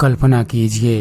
कल्पना कीजिए,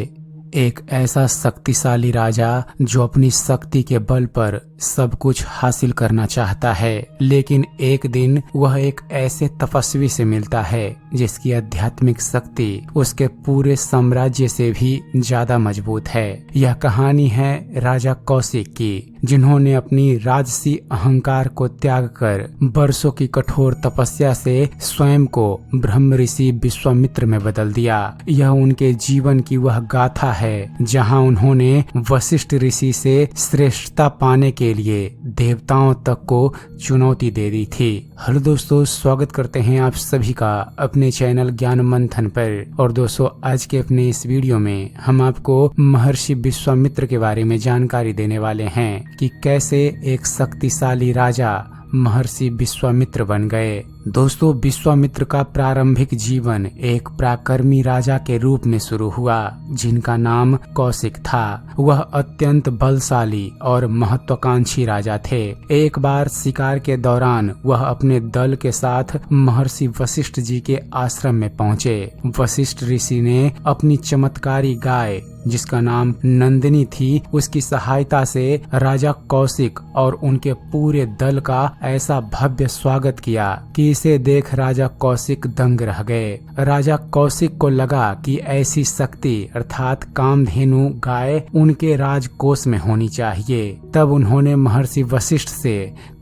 एक ऐसा शक्तिशाली राजा जो अपनी शक्ति के बल पर सब कुछ हासिल करना चाहता है, लेकिन एक दिन वह एक ऐसे तपस्वी से मिलता है जिसकी आध्यात्मिक शक्ति उसके पूरे साम्राज्य से भी ज्यादा मजबूत है। यह कहानी है राजा कौशिक की, जिन्होंने अपनी राजसी अहंकार को त्याग कर वर्षों की कठोर तपस्या से स्वयं को ब्रह्म ऋषि विश्वामित्र में बदल दिया। यह उनके जीवन की वह गाथा है जहां उन्होंने वशिष्ठ ऋषि से श्रेष्ठता पाने के लिए देवताओं तक को चुनौती दे दी थी। हेलो दोस्तों, स्वागत करते हैं आप सभी का अपने चैनल ज्ञान मंथन पर। और दोस्तों, आज के अपने इस वीडियो में हम आपको महर्षि विश्वामित्र के बारे में जानकारी देने वाले हैं कि कैसे एक शक्तिशाली राजा महर्षि विश्वामित्र बन गए। दोस्तों, विश्वामित्र का प्रारंभिक जीवन एक पराक्रमी राजा के रूप में शुरू हुआ जिनका नाम कौशिक था। वह अत्यंत बलशाली और महत्वाकांक्षी राजा थे। एक बार शिकार के दौरान वह अपने दल के साथ महर्षि वशिष्ठ जी के आश्रम में पहुंचे। वशिष्ठ ऋषि ने अपनी चमत्कारी गाय, जिसका नाम नंदिनी थी, उसकी सहायता से राजा कौशिक और उनके पूरे दल का ऐसा भव्य स्वागत किया कि इसे देख राजा कौशिक दंग रह गए। राजा कौशिक को लगा कि ऐसी शक्ति अर्थात कामधेनु गाय उनके राजकोष में होनी चाहिए। तब उन्होंने महर्षि वशिष्ठ से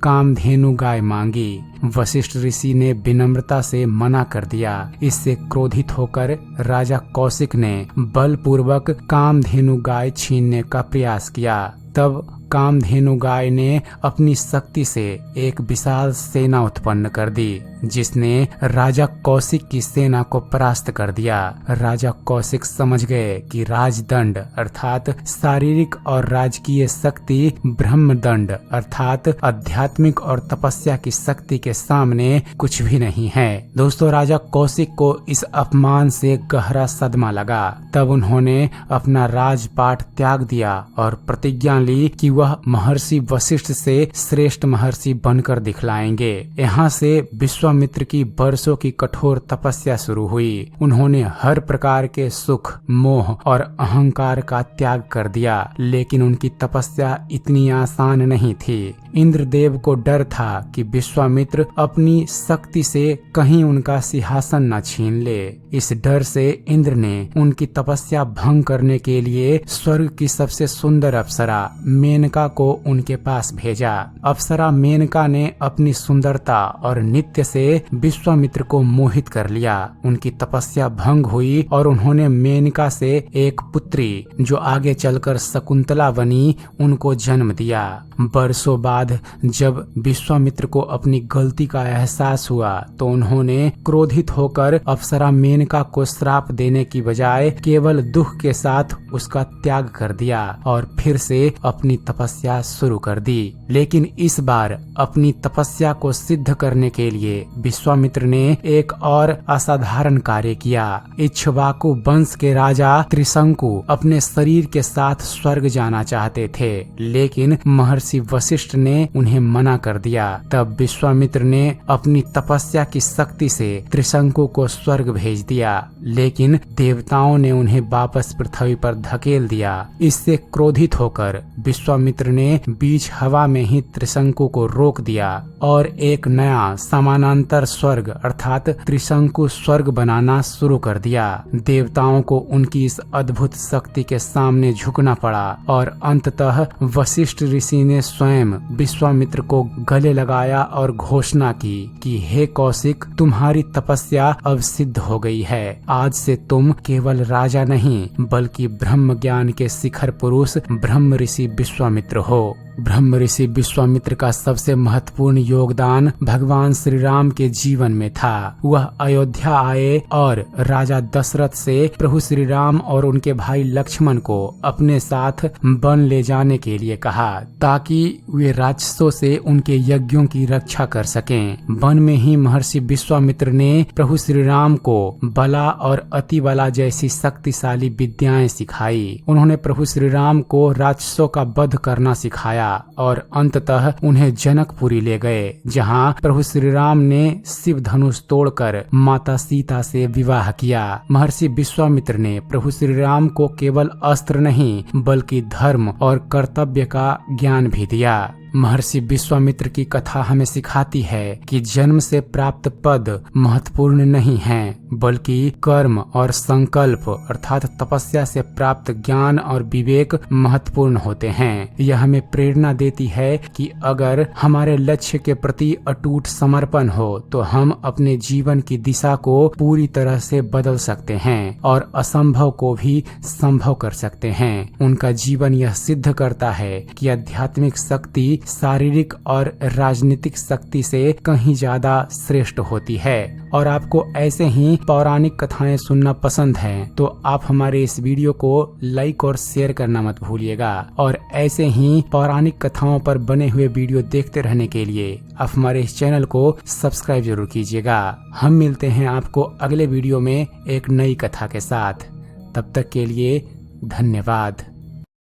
कामधेनु गाय मांगी। वशिष्ठ ऋषि ने विनम्रता से मना कर दिया। इससे क्रोधित होकर राजा कौशिक ने बलपूर्वक कामधेनु गाय छीनने का प्रयास किया। तब कामधेनु गाय ने अपनी शक्ति से एक विशाल सेना उत्पन्न कर दी, जिसने राजा कौशिक की सेना को परास्त कर दिया। राजा कौशिक समझ गए कि राजदंड अर्थात शारीरिक और राजकीय शक्ति ब्रह्मदंड अर्थात आध्यात्मिक और तपस्या की शक्ति के सामने कुछ भी नहीं है। दोस्तों, राजा कौशिक को इस अपमान से गहरा सदमा लगा। तब उन्होंने अपना राजपाट त्याग दिया और प्रतिज्ञा ली कि वह महर्षि वशिष्ठ से श्रेष्ठ महर्षि बनकर दिखलाएंगे। यहाँ से विश्वामित्र की वर्षों की कठोर तपस्या शुरू हुई। उन्होंने हर प्रकार के सुख, मोह और अहंकार का त्याग कर दिया, लेकिन उनकी तपस्या इतनी आसान नहीं थी। इंद्रदेव को डर था कि विश्वामित्र अपनी शक्ति से कहीं उनका सिंहासन न छीन ले। इस डर से इंद्र ने उनकी तपस्या भंग करने के लिए स्वर्ग की सबसे सुंदर अप्सरा मेनका को उनके पास भेजा। अप्सरा मेनका ने अपनी सुंदरता और नृत्य से विश्वामित्र को मोहित कर लिया। उनकी तपस्या भंग हुई और उन्होंने मेनका से एक पुत्री, जो आगे चलकर शकुंतला बनी, उनको जन्म दिया। वर्षों बाद जब विश्वामित्र को अपनी गलती का एहसास हुआ तो उन्होंने क्रोधित होकर अप्सरा मेनका को श्राप देने की बजाय केवल दुख के साथ उसका त्याग कर दिया और फिर से अपनी तपस्या शुरू कर दी। लेकिन इस बार अपनी तपस्या को सिद्ध करने के लिए विश्वामित्र ने एक और असाधारण कार्य किया। इक्ष्वाकु वंश के राजा त्रिशंकु अपने शरीर के साथ स्वर्ग जाना चाहते थे, लेकिन महर्षि वशिष्ठ ने उन्हें मना कर दिया। तब विश्वामित्र ने अपनी तपस्या की शक्ति से त्रिशंकु को स्वर्ग भेज दिया, लेकिन देवताओं ने उन्हें वापस पृथ्वी पर धकेल दिया। इससे क्रोधित होकर विश्वामित्र ने बीच हवा में ही त्रिशंकु को रोक दिया और एक नया समानांतर स्वर्ग अर्थात त्रिशंकु स्वर्ग बनाना शुरू कर दिया। देवताओं को उनकी इस अद्भुत शक्ति के सामने झुकना पड़ा और अंततः वशिष्ठ ऋषि ने स्वयं विश्वामित्र को गले लगाया और घोषणा की कि हे कौशिक, तुम्हारी तपस्या अब सिद्ध हो गई है। आज से तुम केवल राजा नहीं बल्कि ब्रह्म ज्ञान के शिखर पुरुष ब्रह्म ऋषि विश्वामित्र हो। ब्रह्म ऋषि विश्वामित्र का सबसे महत्वपूर्ण योगदान भगवान श्री राम के जीवन में था। वह अयोध्या आए और राजा दशरथ से प्रभु श्री राम और उनके भाई लक्ष्मण को अपने साथ वन ले जाने के लिए कहा, ताकि वे राक्षसों से उनके यज्ञों की रक्षा कर सकें। वन में ही महर्षि विश्वामित्र ने प्रभु श्री राम को बला और अति बला जैसी शक्तिशाली विद्याएं सिखाई। उन्होंने प्रभु श्री राम को राक्षसों का वध करना सिखाया और अंततः उन्हें जनकपुरी ले गए, जहां प्रभु श्री राम ने शिव धनुष तोड़कर माता सीता से विवाह किया। महर्षि विश्वामित्र ने प्रभु श्री राम को केवल अस्त्र नहीं बल्कि धर्म और कर्तव्य का ज्ञान भी दिया। महर्षि विश्वामित्र की कथा हमें सिखाती है कि जन्म से प्राप्त पद महत्वपूर्ण नहीं है, बल्कि कर्म और संकल्प अर्थात तपस्या से प्राप्त ज्ञान और विवेक महत्वपूर्ण होते हैं। यह हमें प्रेरणा देती है कि अगर हमारे लक्ष्य के प्रति अटूट समर्पण हो तो हम अपने जीवन की दिशा को पूरी तरह से बदल सकते हैं और असंभव को भी संभव कर सकते हैं। उनका जीवन यह सिद्ध करता है कि आध्यात्मिक शक्ति शारीरिक और राजनीतिक शक्ति से कहीं ज्यादा श्रेष्ठ होती है। और आपको ऐसे ही पौराणिक कथाएं सुनना पसंद है तो आप हमारे इस वीडियो को लाइक और शेयर करना मत भूलिएगा। और ऐसे ही पौराणिक कथाओं पर बने हुए वीडियो देखते रहने के लिए आप हमारे इस चैनल को सब्सक्राइब जरूर कीजिएगा। हम मिलते हैं आपको अगले वीडियो में एक नई कथा के साथ। तब तक के लिए धन्यवाद।